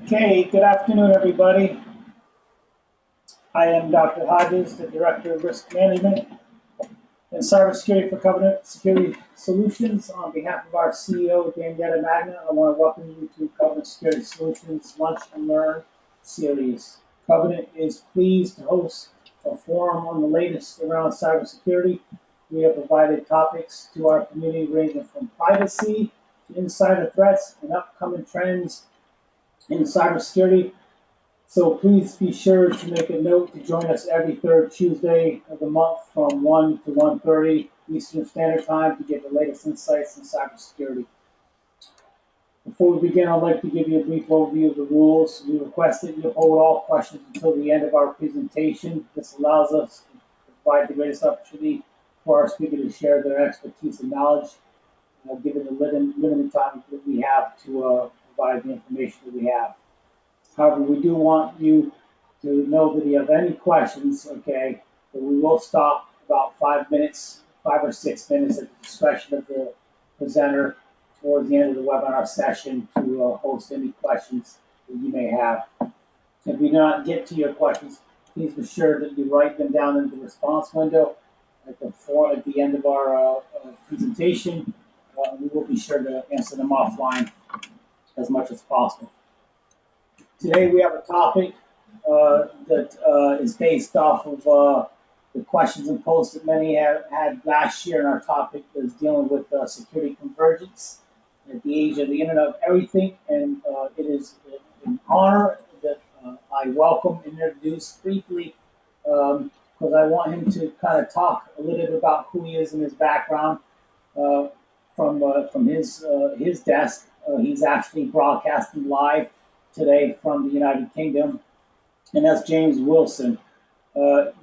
Okay, good afternoon, everybody. I am Dr. Hodges, the Director of Risk Management and Cybersecurity for Covenant Security Solutions. On behalf of our CEO, Daniela Magna, I want to welcome you to Covenant Security Solutions Lunch and Learn series. Covenant is pleased to host a forum on the latest around cybersecurity. We have provided topics to our community ranging from privacy to insider threats and upcoming trends in cybersecurity. So please be sure to make a note to join us every third Tuesday of the month from 1 to 1:30 Eastern Standard Time to get the latest insights in cybersecurity. Before we begin, I'd like to give you a brief overview of the rules. We request that you hold all questions until the end of our presentation. This allows us to provide the greatest opportunity for our speaker to share their expertise and knowledge, given the limited time that we have to provide the information that we have. However, we do want you to know that if you have any questions, okay, that we will stop about 5 or 6 minutes at the discretion of the presenter towards the end of the webinar session to host any questions that you may have. If we do not get to your questions, please be sure that you write them down in the response window at the end of our presentation. We will be sure to answer them offline as much as possible. Today we have a topic that is based off of the questions and posts that many have had last year, and our topic is dealing with security convergence at the age of the Internet of Everything. And it is an honor that I welcome and introduce briefly, because I want him to kind of talk a little bit about who he is and his background from his desk. He's actually broadcasting live today from the United Kingdom, and that's James Willison.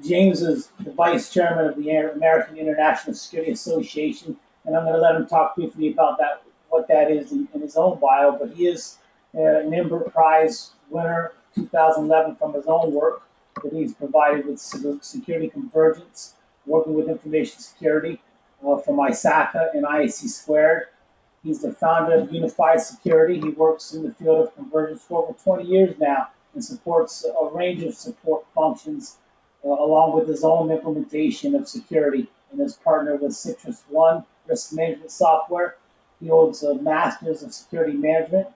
James is the Vice Chairman of the American International Security Association, and I'm going to let him talk briefly about what that is in his own bio, but he is an Imbert Prize winner 2011 from his own work that he's provided with Security Convergence, working with information security from ISACA and ISP². He's the founder of Unified Security. He works in the field of convergence for over 20 years now and supports a range of support functions along with his own implementation of security, and is partnered with Citrus One Risk Management Software. He holds a Master's of Security Management.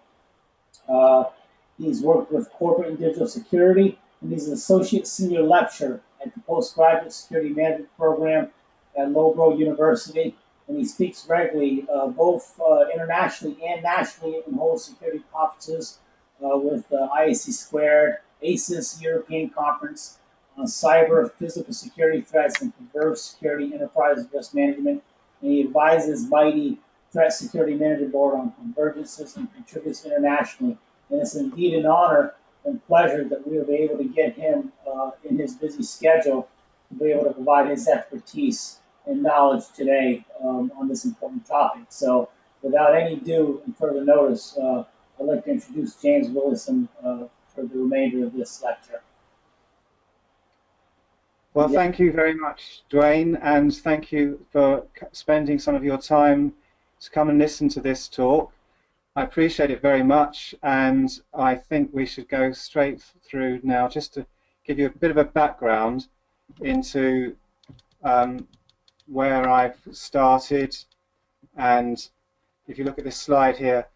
He's worked with corporate and digital security, and he's an Associate Senior Lecturer at the Postgraduate Security Management Program at Loughborough University. And he speaks regularly, both internationally and nationally, and holds security conferences with ISP², ASIS European Conference on Cyberphysical Security Threats and Converged Security Enterprise Risk Management. And he advises Mighty Threat Security Management Board on convergences and contributes internationally. And it's indeed an honor and pleasure that we will be able to get him in his busy schedule to be able to provide his expertise and knowledge today on this important topic. So without any ado and further notice, I'd like to introduce James Willison for the remainder of this lecture. Well, thank you very much, Dwayne, and thank you for spending some of your time to come and listen to this talk. I appreciate it very much, and I think we should go straight through now just to give you a bit of a background into where I've started. And if you look at this slide here,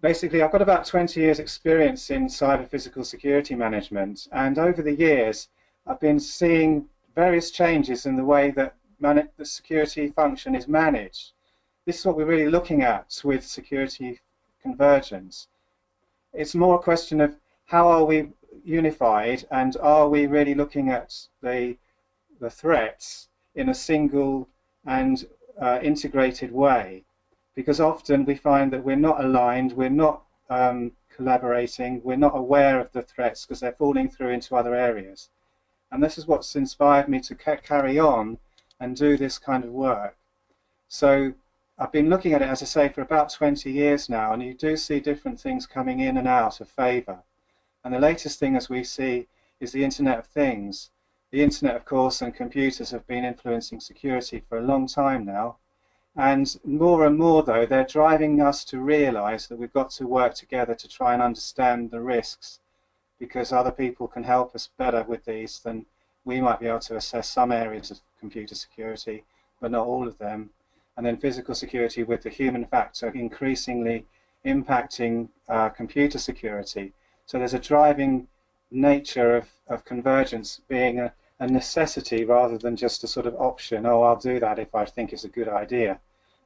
basically I've got about 20 years experience in cyber-physical security management, and over the years I've been seeing various changes in the way that the security function is managed. This is what we're really looking at with security convergence. It's more a question of how are we unified, and are we really looking at the threats in a single and integrated way, because often we find that we're not aligned, we're not collaborating, we're not aware of the threats because they're falling through into other areas. And this is what's inspired me to carry on and do this kind of work. So I've been looking at it, as I say, for about 20 years now, and you do see different things coming in and out of favour. And the latest thing, as we see, is the Internet of Things. The Internet, of course, and computers have been influencing security for a long time now, And more, though, they're driving us to realize that we've got to work together to try and understand the risks, because other people can help us better with these than we might be able to assess some areas of computer security, but not all of them. And then physical security with the human factor increasingly impacting computer security. So there's a driving nature of convergence being a necessity rather than just a sort of option. Oh, I'll do that if I think it's a good idea.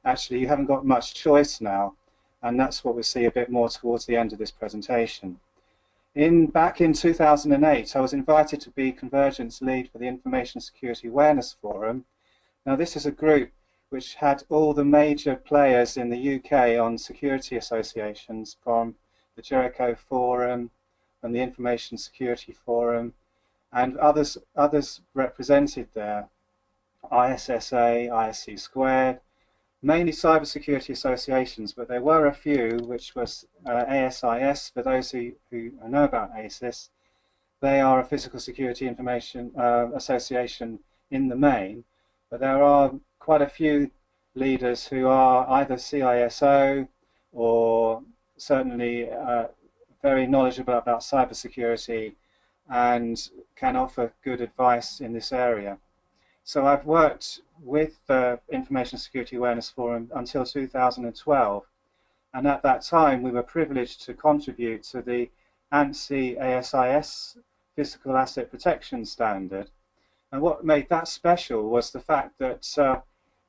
Actually, you haven't got much choice now, and that's what we'll see a bit more towards the end of this presentation. Back in 2008, I was invited to be Convergence lead for the Information Security Awareness Forum. Now, this is a group which had all the major players in the UK on security associations, from the Jericho Forum and the Information Security Forum, and others represented there, ISSA, ISC Squared, mainly cybersecurity associations, but there were a few, which was ASIS, for those who know about ASIS. They are a physical security information association in the main, but there are quite a few leaders who are either CISO or certainly very knowledgeable about cybersecurity and can offer good advice in this area. So I've worked with the Information Security Awareness Forum until 2012, and at that time we were privileged to contribute to the ANSI ASIS Physical Asset Protection Standard. And what made that special was the fact that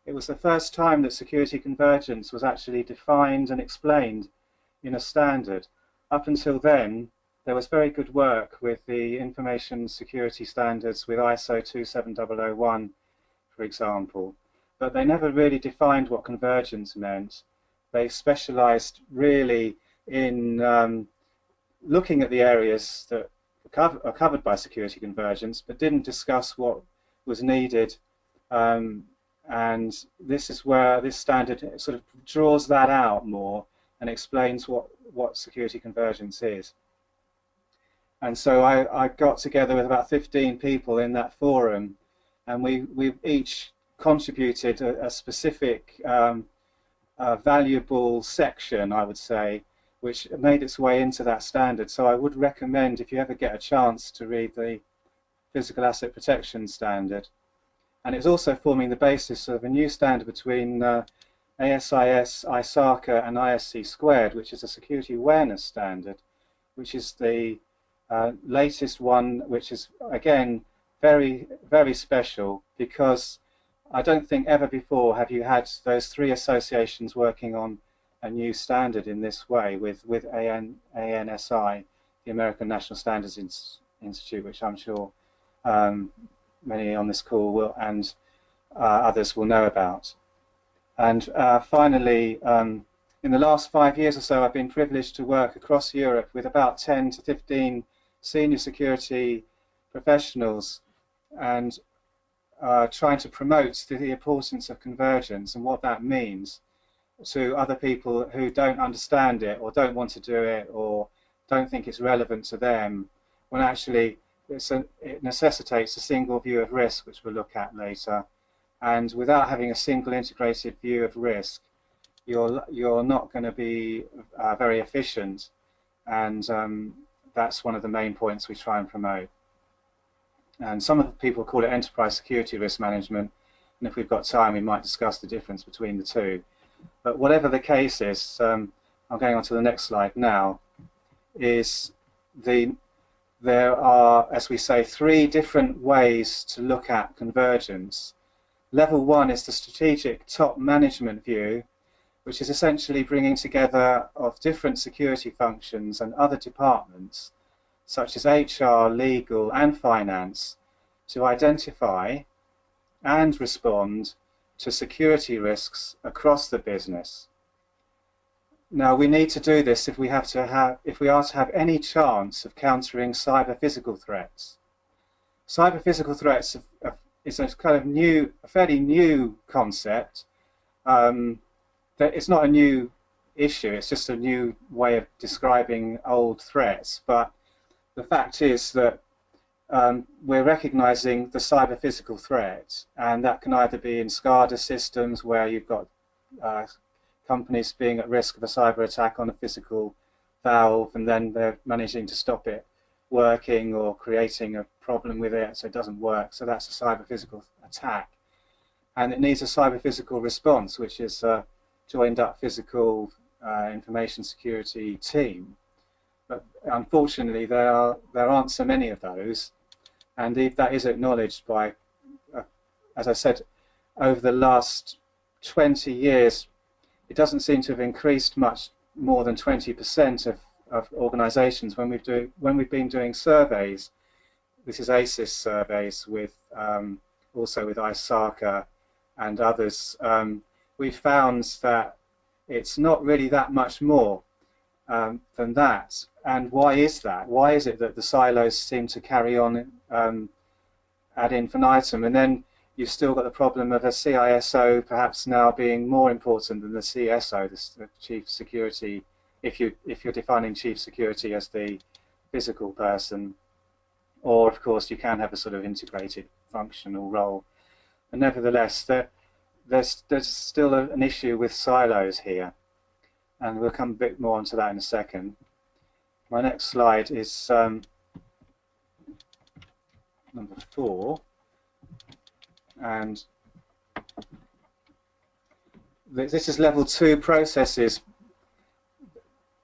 it was the first time that security convergence was actually defined and explained in a standard. Up until then, there was very good work with the information security standards with ISO 27001, for example, but they never really defined what convergence meant. They specialized really in looking at the areas that are covered by security convergence, but didn't discuss what was needed. And this is where this standard sort of draws that out more and explains what security convergence is. And so I got together with about 15 people in that forum, and we each contributed a specific valuable section, I would say, which made its way into that standard. So I would recommend, if you ever get a chance, to read the Physical Asset Protection Standard. And it's also forming the basis of a new standard between ASIS, ISACA and ISC Squared, which is a security awareness standard, which is the latest one, which is, again, very, very special, because I don't think ever before have you had those three associations working on a new standard in this way with ANSI, the American National Standards Institute, which I'm sure many on this call will, and others will know about. And finally, in the last 5 years or so, I've been privileged to work across Europe with about 10 to 15 senior security professionals, and trying to promote the importance of convergence and what that means to other people who don't understand it or don't want to do it or don't think it's relevant to them, when actually it necessitates a single view of risk, which we'll look at later. And without having a single integrated view of risk, you're not going to be very efficient, and that's one of the main points we try and promote. And some of the people call it enterprise security risk management, and if we've got time we might discuss the difference between the two. But whatever the case is, I'm going on to the next slide now, is there are, as we say, three different ways to look at convergence. Level one is the strategic top management view, which is essentially bringing together of different security functions and other departments, such as HR, legal, and finance, to identify and respond to security risks across the business. Now, we need to do this if we are to have any chance of countering cyber-physical threats. Cyber-physical threats is a kind of a fairly new concept. It's not a new issue, it's just a new way of describing old threats. But the fact is that we're recognizing the cyber-physical threat, and that can either be in SCADA systems where you've got companies being at risk of a cyber attack on a physical valve, and then they're managing to stop it working or creating a problem with it so it doesn't work. So that's a cyber physical attack. And it needs a cyber physical response, which is a joined up physical information security team. But unfortunately, there aren't so many of those, and that is acknowledged by, as I said, over the last 20 years, it doesn't seem to have increased much more than 20% of organisations. When we've been doing surveys, this is ASIS surveys with also with ISACA and others, we've found that it's not really that much more than that. And why is that? Why is it that the silos seem to carry on ad infinitum? And then you've still got the problem of a CISO perhaps now being more important than the CSO, the Chief Security, if you're defining Chief Security as the physical person, or of course you can have a sort of integrated functional role. And nevertheless, there's still an issue with silos here, and we'll come a bit more onto that in a second. My next slide is number 4, and this is level 2 processes.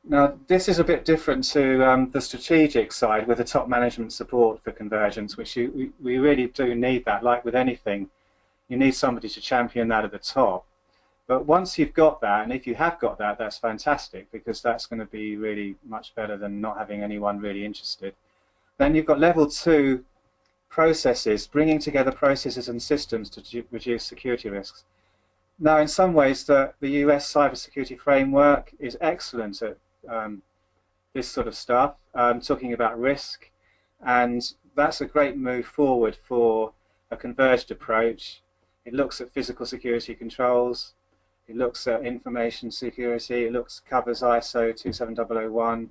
Now, this is a bit different to the strategic side with the top management support for convergence, which we really do need that. Like with anything, you need somebody to champion that at the top. But once you've got that, and if you have got that, that's fantastic, because that's going to be really much better than not having anyone really interested. Then you've got level 2 processes, bringing together processes and systems to reduce security risks. Now, in some ways, the US cybersecurity framework is excellent at this sort of stuff, talking about risk, and that's a great move forward for a converged approach. It looks at physical security controls, it looks at information security, it covers ISO 27001.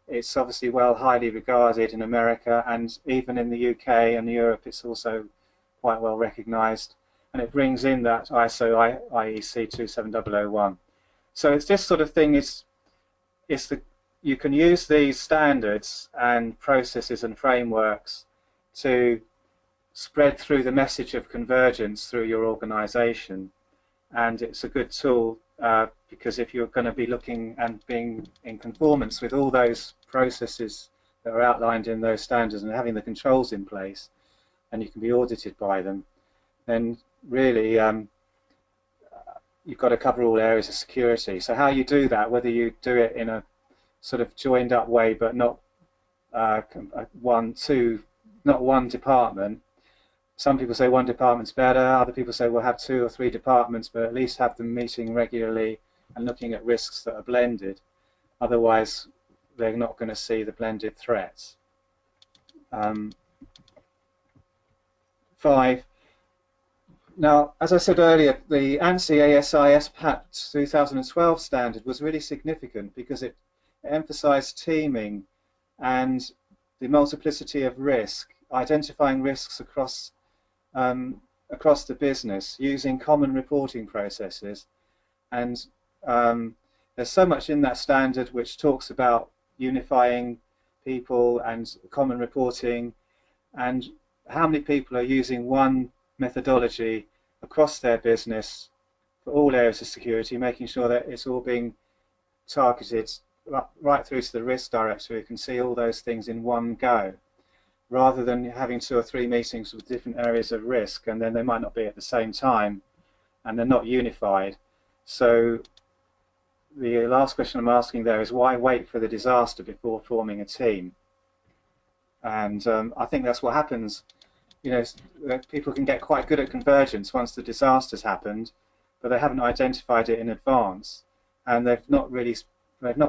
It's obviously highly regarded in America, and even in the UK and Europe it's also quite well recognized, and it brings in that ISO IEC 27001. So it's this sort of thing, you can use these standards and processes and frameworks to spread through the message of convergence through your organization, and it's a good tool because if you're going to be looking and being in conformance with all those processes that are outlined in those standards and having the controls in place, and you can be audited by them, then really you've got to cover all areas of security. So how you do that, whether you do it in a sort of joined up way but not one department. Some people say one department's better, other people say we'll have 2 or 3 departments, but at least have them meeting regularly and looking at risks that are blended. Otherwise, they're not going to see the blended threats. 5. Now, as I said earlier, the ANSI ASIS PAT 2012 standard was really significant because it emphasized teaming and the multiplicity of risk, identifying risks across the business using common reporting processes. And there's so much in that standard which talks about unifying people and common reporting, and how many people are using one methodology across their business for all areas of security, making sure that it's all being targeted right through to the risk director who can see all those things in one go, rather than having 2 or 3 meetings with different areas of risk, and then they might not be at the same time and they're not unified. So the last question I'm asking there is, why wait for the disaster before forming a team? And I think that's what happens. You know, people can get quite good at convergence once the disaster's happened, but they haven't identified it in advance, and they've not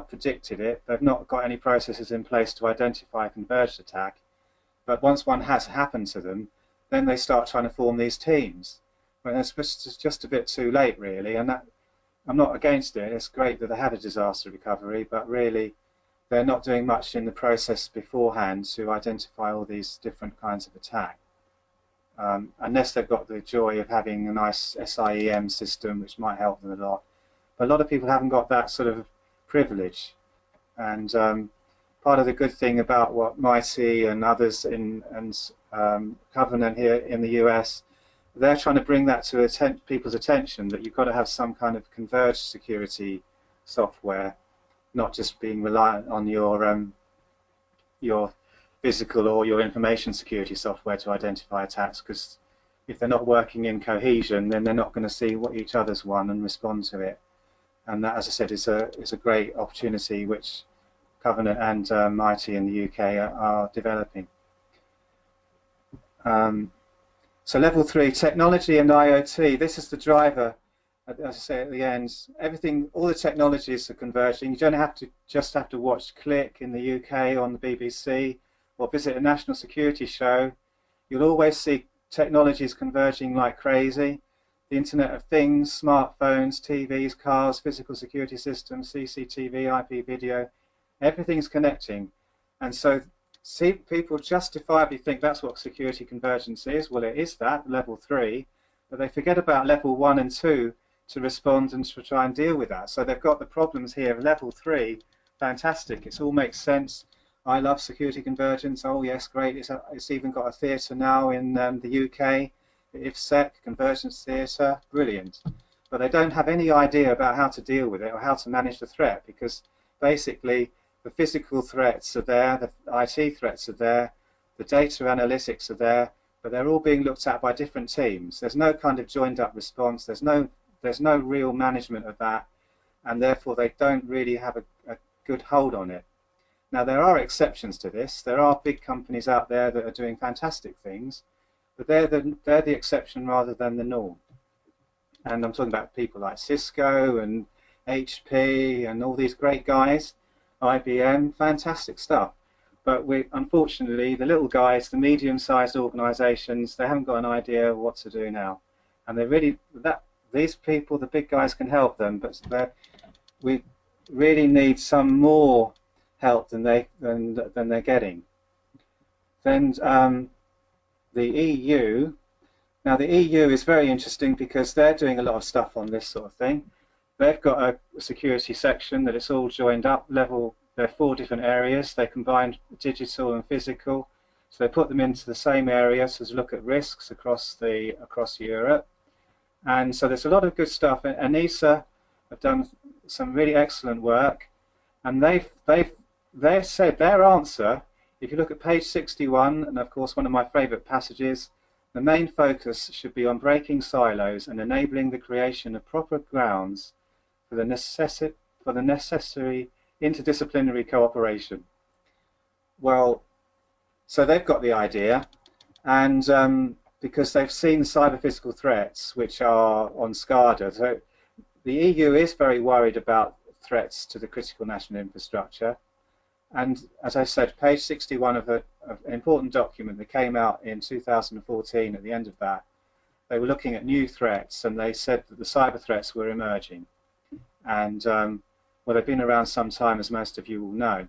predicted it. They've not got any processes in place to identify a converged attack. But once one has happened to them, then they start trying to form these teams. But it's just a bit too late, really. And that, I'm not against it. It's great that they have a disaster recovery, but really they're not doing much in the process beforehand to identify all these different kinds of attack. Unless they've got the joy of having a nice SIEM system, which might help them a lot. But a lot of people haven't got that sort of privilege. And part of the good thing about what MIT and others in Covenant here in the US, they're trying to bring that to people's attention, that you've got to have some kind of converged security software, not just being reliant on your physical or your information security software to identify attacks, because if they're not working in cohesion, then they're not going to see what each other's won and respond to it. And that, as I said, is a great opportunity which Covenant and MIT in the UK are developing. So level 3, technology and IoT. This is the driver, as I say at the end. Everything, all the technologies are converging. You don't have to just have to watch Click in the UK on the BBC or visit a national security show. You'll always see technologies converging like crazy. The Internet of Things, smartphones, TVs, cars, physical security systems, CCTV, IP video, everything's connecting. And so see, people justifiably think that's what security convergence is. Well, it is that, level 3, but they forget about level 1 and 2 to respond and to try and deal with that. So they've got the problems here of level 3, fantastic, it all makes sense. I love security convergence, oh yes, great, it's even got a theatre now in the UK, IFSEC, Convergence Theatre, brilliant. But they don't have any idea about how to deal with it or how to manage the threat, because basically the physical threats are there, the IT threats are there, the data analytics are there, but they're all being looked at by different teams. There's no kind of joined up response, there's no real management of that, and therefore they don't really have a good hold on it. Now there are exceptions to this. There are big companies out there that are doing fantastic things, but they're the exception rather than the norm. And I'm talking about people like Cisco and HP and all these great guys, IBM, fantastic stuff. But unfortunately, the little guys, the medium-sized organisations, they haven't got an idea of what to do now. And these people, the big guys, can help them, but we really need some more help than they're getting. Then the EU. Now the EU is very interesting because they're doing a lot of stuff on this sort of thing. They've got a security section that it's all joined up. There are 4 different areas. They combine digital and physical, so they put them into the same area to look at risks across Europe. And so there's a lot of good stuff. And ESA have done some really excellent work, and they've said their answer. If you look at page 61, and of course one of my favourite passages, the main focus should be on breaking silos and enabling the creation of proper grounds for the necessary interdisciplinary cooperation. Well, so they've got the idea, and because they've seen cyber-physical threats which are on SCADA. So the EU is very worried about threats to the critical national infrastructure. And as I said, page 61 of an important document that came out in 2014, at the end of that, they were looking at new threats, and they said that the cyber threats were emerging. And well, they've been around some time, as most of you will know,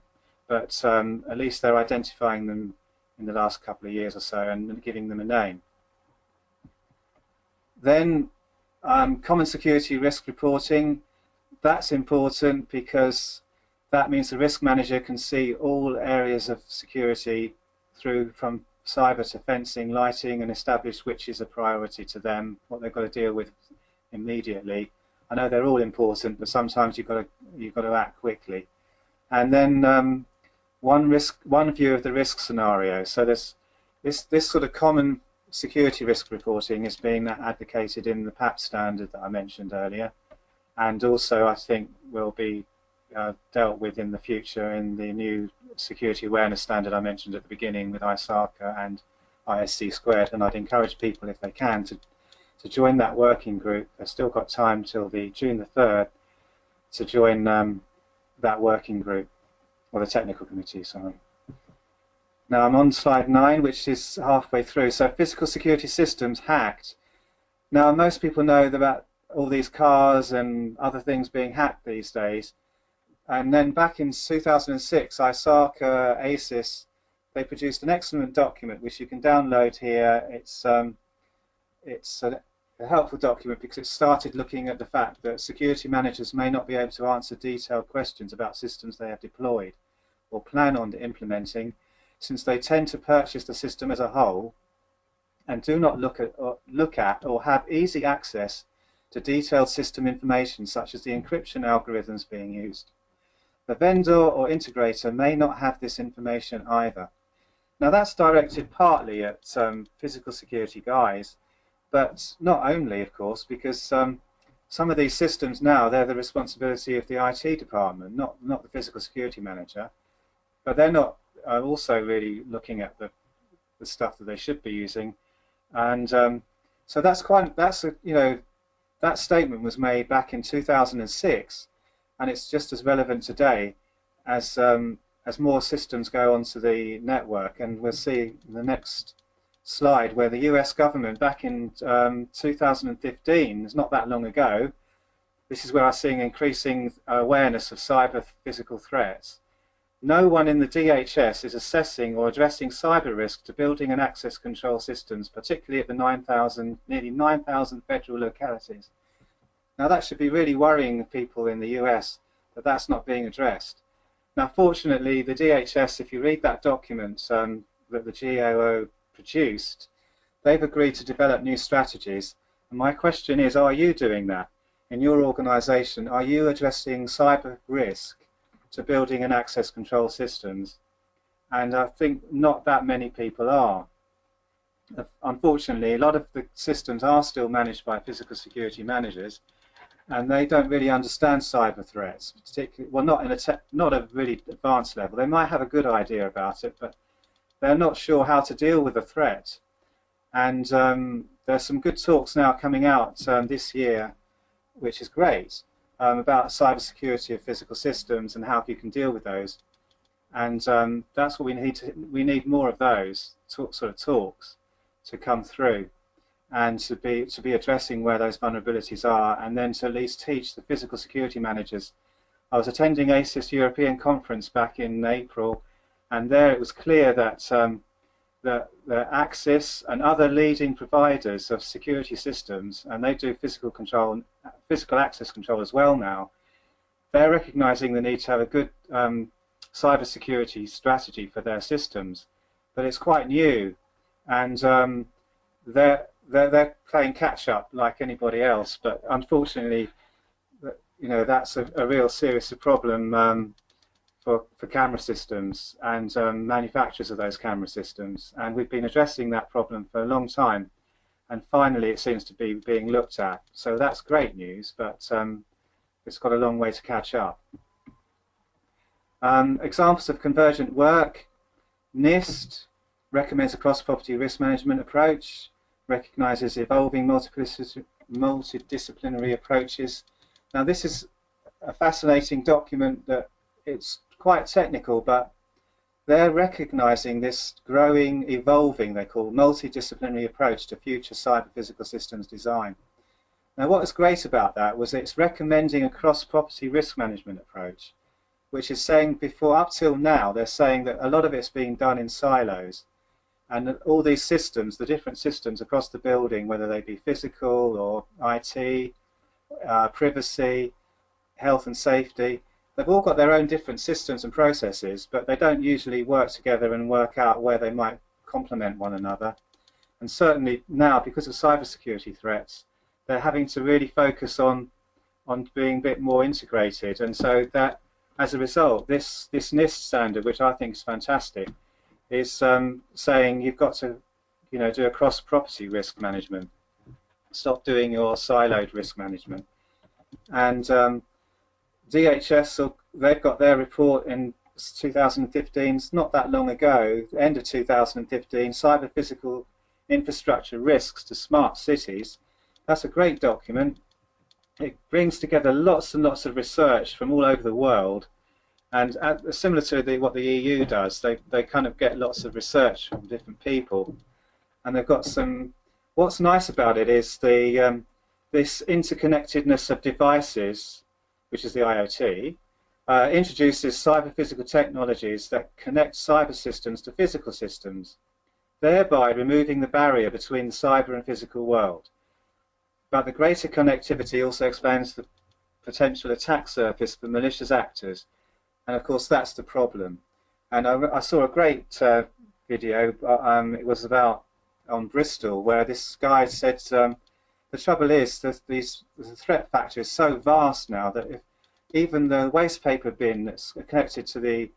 but at least they're identifying them in the last couple of years or so and giving them a name. Then common security risk reporting, that's important because that means the risk manager can see all areas of security from cyber to fencing, lighting, and establish which is a priority to them, what they've got to deal with immediately. I know they're all important, but sometimes you've got to act quickly. And then one view of the risk scenario. So this sort of common security risk reporting is being advocated in the PAP standard that I mentioned earlier, and also I think will be dealt with in the future in the new security awareness standard I mentioned at the beginning with ISACA and ISC². And I'd encourage people, if they can, to join that working group. They've still got time till June the 3rd to join that working group, or the technical committee, sorry. Now I'm on slide 9, which is halfway through. So physical security systems hacked. Now most people know about all these cars and other things being hacked these days. And then back in 2006, ISACA, ASIS, they produced an excellent document which you can download here. It's a helpful document because it started looking at the fact that security managers may not be able to answer detailed questions about systems they have deployed or plan on implementing, since they tend to purchase the system as a whole and do not look at or have easy access to detailed system information such as the encryption algorithms being used. The vendor or integrator may not have this information either. Now that's directed partly at physical security guys, but not only, of course, because some of these systems now, they're the responsibility of the IT department, not the physical security manager, but they're not also really looking at the stuff that they should be using. And so that statement was made back in 2006, and it's just as relevant today as more systems go onto the network. And we'll see in the next slide where the US government back in 2015, it's not that long ago, this is where I'm seeing increasing awareness of cyber physical threats. No one in the DHS is assessing or addressing cyber risk to building and access control systems, particularly at the nearly 9,000 federal localities. Now that should be really worrying people in the US that that's not being addressed. Now fortunately the DHS, if you read that document that the GAO produced, they've agreed to develop new strategies. And my question is, are you doing that? In your organisation, are you addressing cyber risk to building and access control systems? And I think not that many people are. Unfortunately, a lot of the systems are still managed by physical security managers, and they don't really understand cyber threats, particularly, well, not a really advanced level. They might have a good idea about it, but they're not sure how to deal with a threat. And there's some good talks now coming out this year, which is great, about cybersecurity of physical systems and how you can deal with those. And that's what we need. We need more of those sort of talks to come through, and to be addressing where those vulnerabilities are, and then to at least teach the physical security managers. I was attending ASIS European Conference back in April, and there it was clear that the ASIS and other leading providers of security systems, and they do physical access control as well now, they're recognizing the need to have a good cybersecurity strategy for their systems. But it's quite new, and they're playing catch up like anybody else. But unfortunately, that's a real serious problem for camera systems and manufacturers of those camera systems. And we've been addressing that problem for a long time, and finally it seems to be being looked at. So that's great news, but it's got a long way to catch up. Examples of convergent work: NIST recommends a cross-property risk management approach, recognizes evolving multidisciplinary approaches. Now this is a fascinating document that it's quite technical, but they're recognizing this growing, evolving, they call, multidisciplinary approach to future cyber physical systems design. Now what was great about that was it's recommending a cross-property risk management approach, which is saying up till now, they're saying that a lot of it's being done in silos, and that all these systems, the different systems across the building, whether they be physical or IT, privacy, health and safety, they've all got their own different systems and processes, but they don't usually work together and work out where they might complement one another. And certainly now, because of cybersecurity threats, they're having to really focus on being a bit more integrated. And so that, as a result, this NIST standard, which I think is fantastic, is saying you've got to do a cross-property risk management. Stop doing your siloed risk management. And DHS, they've got their report in 2015, it's not that long ago, end of 2015, Cyber Physical Infrastructure Risks to Smart Cities. That's a great document. It brings together lots and lots of research from all over the world, and similar to what the EU does, they kind of get lots of research from different people, and they've got some. What's nice about it is this interconnectedness of devices, which is the IOT, introduces cyber physical technologies that connect cyber systems to physical systems, thereby removing the barrier between the cyber and physical world. but the greater connectivity also expands the potential attack surface for malicious actors, and of course that's the problem. And I saw a great video. It was about on Bristol, where this guy said the trouble is that the threat factor is so vast now that if even the waste paper bin that's connected to the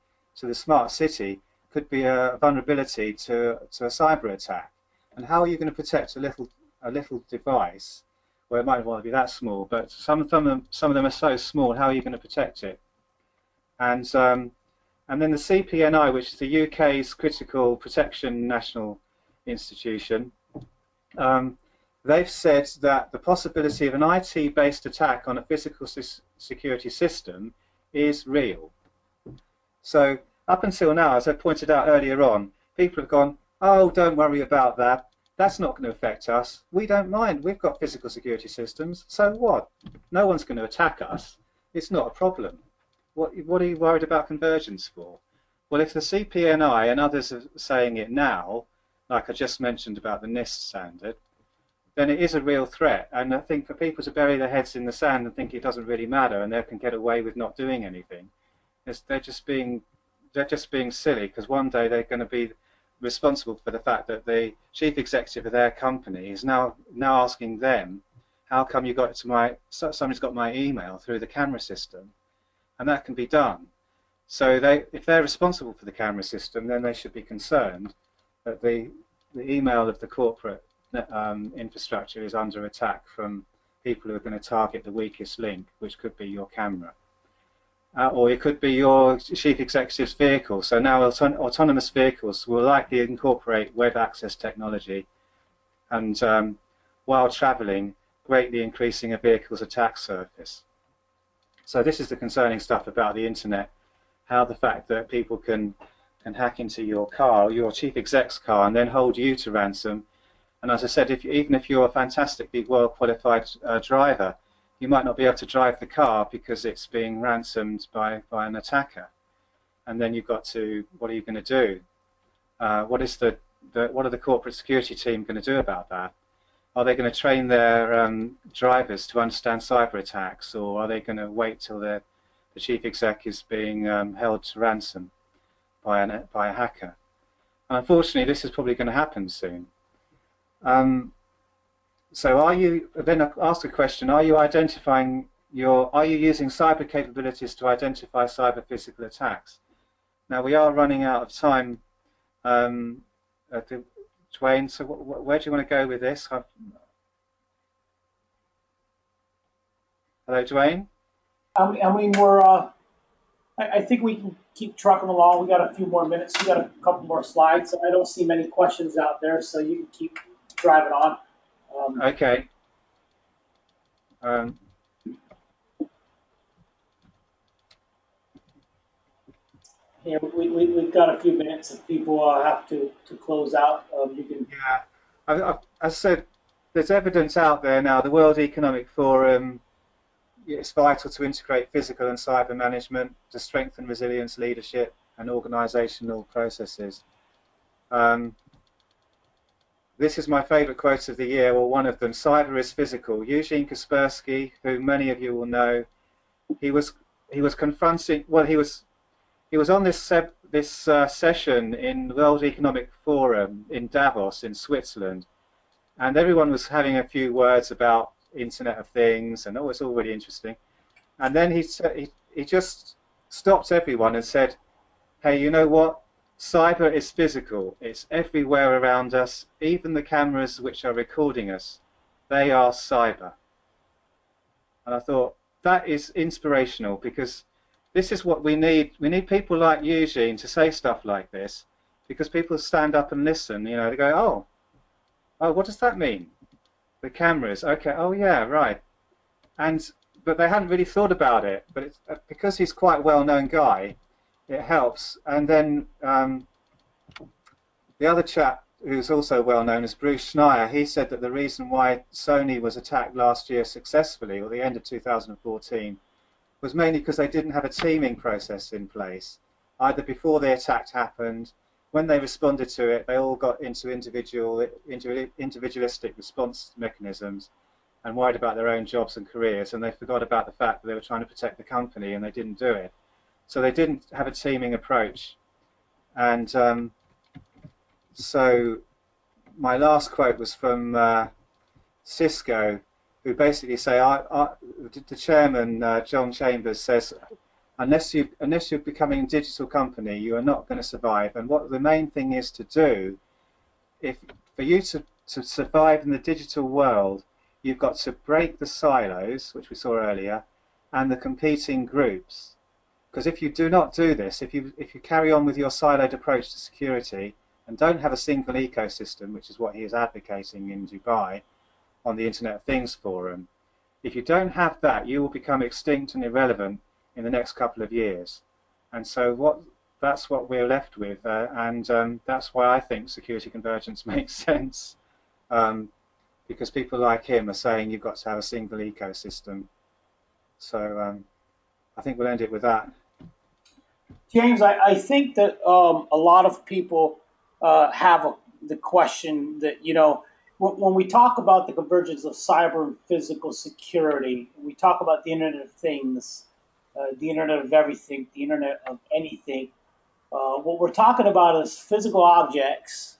smart city could be a vulnerability to a cyber attack. And how are you going to protect a little device? Well, it might not want to be that small, but some of them are so small. How are you going to protect it? And then the CPNI, which is the UK's Critical Protection National Institution, they've said that the possibility of an IT-based attack on a physical security system is real. So up until now, as I pointed out earlier on, people have gone, oh, don't worry about that. That's not going to affect us. We don't mind. We've got physical security systems. So what? No one's going to attack us. It's not a problem. What are you worried about convergence for? Well, if the CPNI and others are saying it now, like I just mentioned about the NIST standard, then it is a real threat. And I think for people to bury their heads in the sand and think it doesn't really matter and they can get away with not doing anything, they're just being silly, because one day they're going to be responsible for the fact that the chief executive of their company is now asking them, how come you got somebody's got my email through the camera system? And that can be done. So if they're responsible for the camera system, then they should be concerned that the email of the corporate infrastructure is under attack from people who are going to target the weakest link, which could be your camera. Or it could be your chief executive's vehicle. So now autonomous vehicles will likely incorporate web access technology and while traveling, greatly increasing a vehicle's attack surface. So this is the concerning stuff about the internet, how the fact that people can hack into your car, your chief exec's car, and then hold you to ransom. And as I said, even if you're a fantastically well-qualified driver, you might not be able to drive the car because it's being ransomed by an attacker. And then you've got to, what are you going to do? What are the corporate security team going to do about that? Are they going to train their drivers to understand cyber attacks, or are they going to wait till the chief exec is being held to ransom by a hacker? And unfortunately, this is probably going to happen soon. So are you, then I ask a question, are you using cyber capabilities to identify cyber physical attacks? Now we are running out of time, Dwayne, so where do you want to go with this? Hello, Dwayne? I mean, I think we can keep trucking along. We got a few more minutes. We got a couple more slides. I don't see many questions out there, so you can keep driving on. Okay. Yeah, we've got a few minutes. If people have to close out, you can. Yeah, I said, there's evidence out there now. The World Economic Forum, it's vital to integrate physical and cyber management to strengthen resilience, leadership, and organizational processes. This is my favorite quote of the year, or one of them. Cyber is physical. Eugene Kaspersky, who many of you will know, he was confronting. Well, he was on this session in the World Economic Forum in Davos in Switzerland, and everyone was having a few words about Internet of Things, and it's all really interesting. And then he just stopped everyone and said, "Hey, you know what? Cyber is physical. It's everywhere around us. Even the cameras which are recording us, they are cyber." And I thought, that is inspirational, because this is what we need. We need people like Eugene to say stuff like this, because people stand up and listen. You know, they go, oh, what does that mean? The cameras, okay, oh yeah, right. But they hadn't really thought about it. But it's, because he's quite a well-known guy, it helps. And then the other chap who's also well known as Bruce Schneier, he said that the reason why Sony was attacked last year successfully, or the end of 2014, was mainly because they didn't have a teaming process in place. Either before the attack happened, when they responded to it, they all got into individualistic response mechanisms, and worried about their own jobs and careers, and they forgot about the fact that they were trying to protect the company, and they didn't do it. So they didn't have a teaming approach. And so my last quote was from Cisco, who basically say, the chairman, John Chambers, says, unless you're becoming a digital company, you are not going to survive. And what the main thing is to do, for you to survive in the digital world, you've got to break the silos, which we saw earlier, and the competing groups. Because if you do not do this, if you carry on with your siloed approach to security and don't have a single ecosystem, which is what he is advocating in Dubai on the Internet of Things Forum, if you don't have that, you will become extinct and irrelevant in the next couple of years. And so that's what we're left with, and that's why I think security convergence makes sense, because people like him are saying you've got to have a single ecosystem. So I think we'll end it with that. James, I think that a lot of people have the question that, when we talk about the convergence of cyber and physical security, we talk about the Internet of Things, the Internet of Everything, the Internet of Anything. What we're talking about is physical objects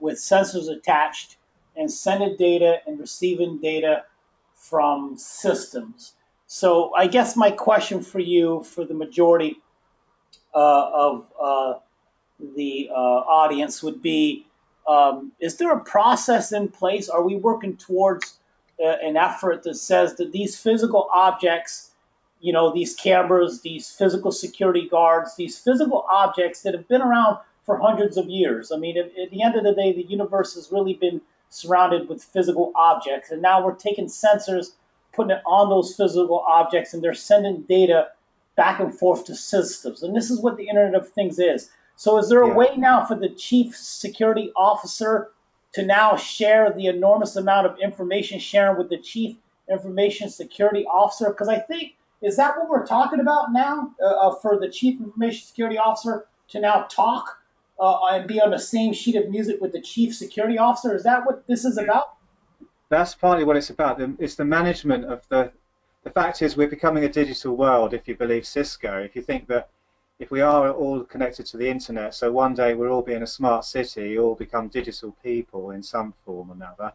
with sensors attached and sending data and receiving data from systems. So I guess my question for you, for the majority of the audience, would be, is there a process in place? Are we working towards an effort that says that these physical objects, these cameras, these physical security guards, these physical objects that have been around for hundreds of years? I mean, at the end of the day, the universe has really been surrounded with physical objects. And now we're taking sensors, putting it on those physical objects, and they're sending data back and forth to systems. And this is what the Internet of Things is. So is there a way now for the chief security officer to now share the enormous amount of information sharing with the chief information security officer? Because I think, is that what we're talking about now, for the chief information security officer to now talk and be on the same sheet of music with the chief security officer? Is that what this is about? That's partly what it's about. It's the management of the fact is we're becoming a digital world, if you believe Cisco. If you think that if we are all connected to the internet, so one day we'll all be in a smart city, all become digital people in some form or another.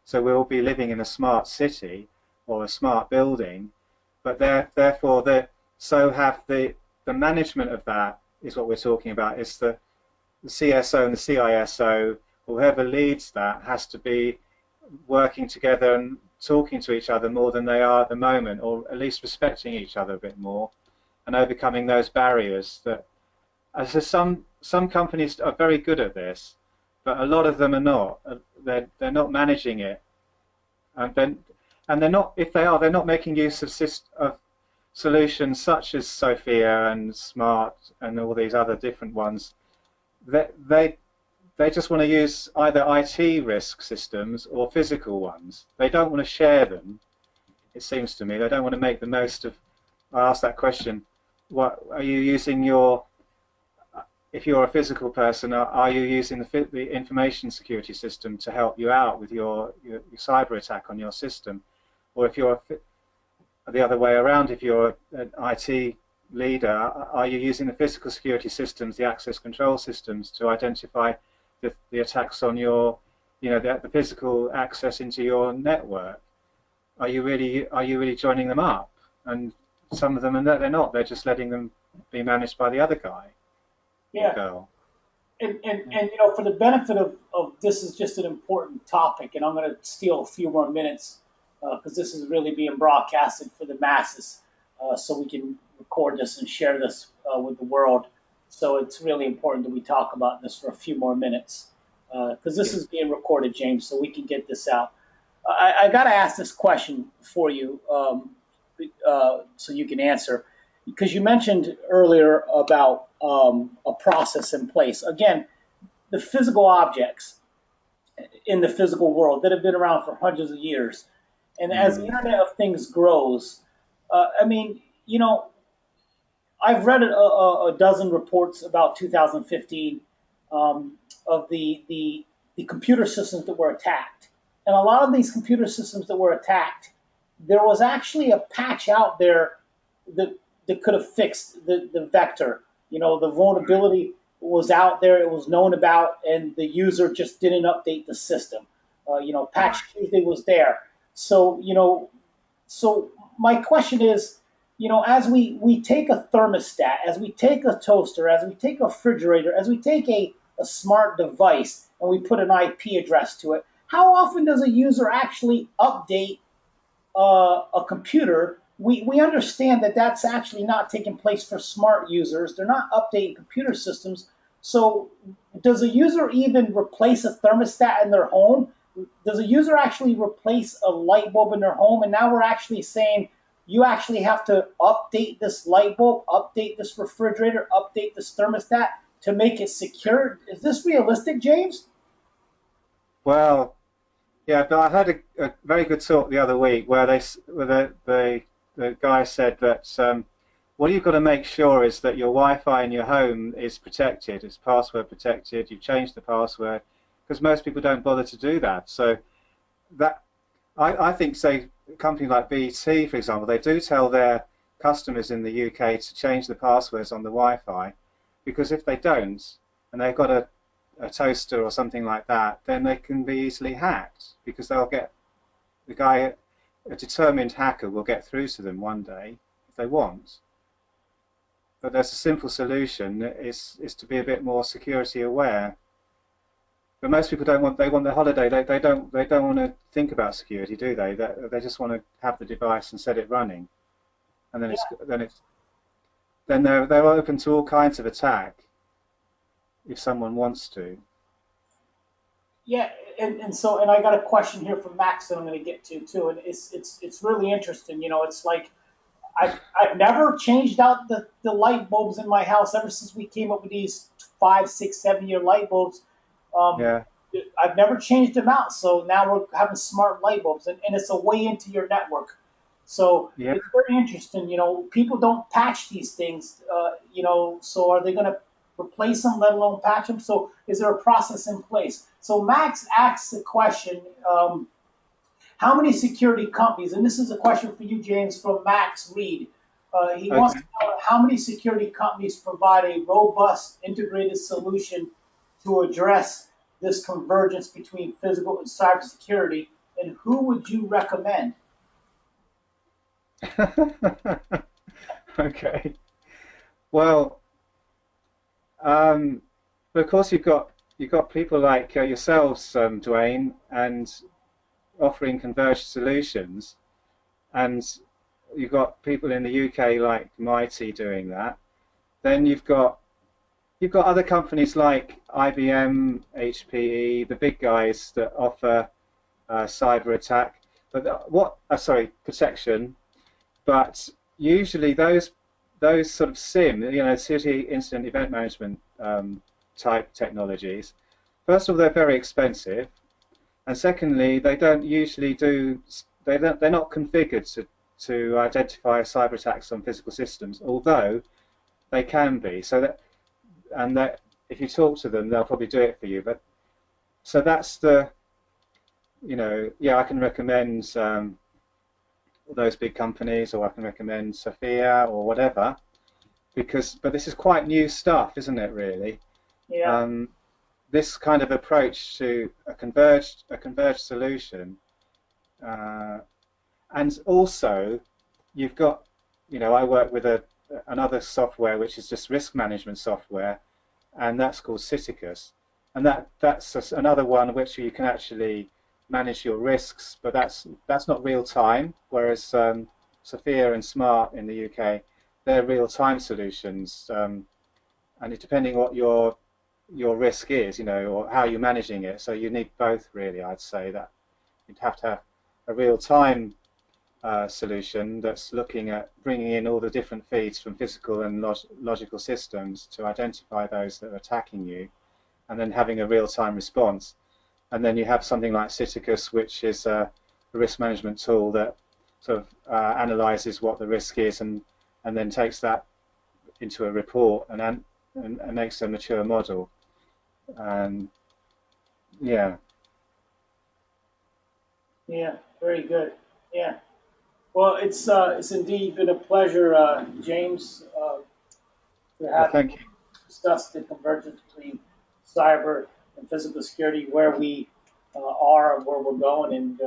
So we'll all be living in a smart city or a smart building, but therefore the management of that is what we're talking about. It's the CSO and the CISO, whoever leads that, has to be working together and talking to each other more than they are at the moment, or at least respecting each other a bit more and overcoming those barriers. That, as some companies are very good at this, but a lot of them are not. They're not managing it, and they're not. If they are, they're not making use of solutions such as Sophia and Smart and all these other different ones. They just want to use either IT risk systems or physical ones. They don't want to share them, it seems to me. They don't want to make the most of. I asked that question. What are you using if you're a physical person, are you using the information security system to help you out with your cyber attack on your system? Or if you're the other way around, if you're an IT leader, are you using the physical security systems, the access control systems, to identify the attacks on your, the physical access into your network? Are you really joining them up? And some of them, and they're not. They're just letting them be managed by the other guy. Yeah. Girl. And for the benefit of this is just an important topic, and I'm going to steal a few more minutes because this is really being broadcasted for the masses, so we can record this and share this with the world. So it's really important that we talk about this for a few more minutes because this is being recorded, James, so we can get this out. I got to ask this question for you so you can answer, because you mentioned earlier about a process in place. Again, the physical objects in the physical world that have been around for hundreds of years. And as the Internet of Things grows, I've read a dozen reports about 2015 of the computer systems that were attacked. and a lot of these computer systems that were attacked, there was actually a patch out there that could have fixed the vector. You know, the vulnerability was out there, it was known about, and the user just didn't update the system. You know, patch Tuesday was there. So, you know, so my question is, you know, as we take a thermostat, as we take a toaster, as we take a refrigerator, as we take a smart device and we put an IP address to it, how often does a user actually update a computer? We understand that that's actually not taking place for smart users. They're not updating computer systems. So does a user even replace a thermostat in their home? Does a user actually replace a light bulb in their home? And now we're actually saying you actually have to update this light bulb, update this refrigerator, update this thermostat to make it secure. Is this realistic, James? Well, yeah, but I had a very good talk the other week where the guy said that what you've got to make sure is that your Wi-Fi in your home is protected, it's password protected, you've changed the password, because most people don't bother to do that. So that I think, say, a company like BT, for example, they do tell their customers in the UK to change the passwords on the Wi-Fi, because if they don't, and they've got a toaster or something like that, then they can be easily hacked, because they'll get a determined hacker will get through to them one day if they want. But there's a simple solution, is to be a bit more security aware. But most people don't want. They want their holiday. They don't want to think about security, do they? They just want to have the device and set it running, and then they're open to all kinds of attack if someone wants to. Yeah, and I got a question here from Max that I'm going to get to too, and it's really interesting. You know, it's like I've never changed out the light bulbs in my house ever since we came up with these 5, 6, 7 year light bulbs. Yeah. I've never changed them out, so now we're having smart light bulbs, and it's a way into your network. So Yeah. it's very interesting. You know, people don't patch these things. You know, so are they going to replace them, let alone patch them? So is there a process in place? So Max asks the question, how many security companies, and this is a question for you, James, from Max Reed. He wants to know how many security companies provide a robust integrated solution to address this convergence between physical and cybersecurity, and who would you recommend? Okay. Well, of course you've got people like yourselves, Dwayne, and offering converged solutions, and you've got people in the UK like Mighty doing that. Then you've got other companies like IBM, HPE, the big guys that offer cyber attack, but protection. But usually those sort of SIEM, security incident event management type technologies. First of all, they're very expensive, and secondly, they don't usually they're not configured to identify cyber attacks on physical systems, although they can be. And if you talk to them, they'll probably do it for you. But so that's I can recommend those big companies, or I can recommend Sophia or whatever, but this is quite new stuff, isn't it? Really, Yeah. This kind of approach to a converged solution, and also you've got, I work with another software which is just risk management software, and that's called Cyticus, and that's another one which you can actually manage your risks, but that's not real time. Whereas Sophia and Smart in the UK, they're real time solutions, and it's depending what your risk is, or how you're managing it. So you need both, really. I'd say that you'd have to have a real time solution that's looking at bringing in all the different feeds from physical and logical systems to identify those that are attacking you, and then having a real-time response. And then you have something like Cyticus, which is a risk management tool that sort of analyzes what the risk is, and then takes that into a report and makes a mature model. Yeah. Yeah, very good. Yeah. Well, it's indeed been a pleasure, James, to Well, have thank you. discussed the convergence between cyber and physical security, where we are, and where we're going, and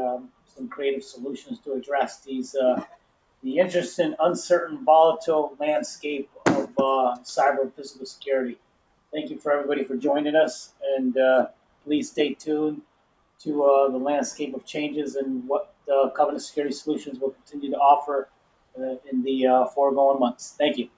some creative solutions to address the interesting, uncertain, volatile landscape of cyber and physical security. Thank you for everybody for joining us, and please stay tuned to the landscape of changes and what Covenant Security Solutions will continue to offer in the foregoing months. Thank you.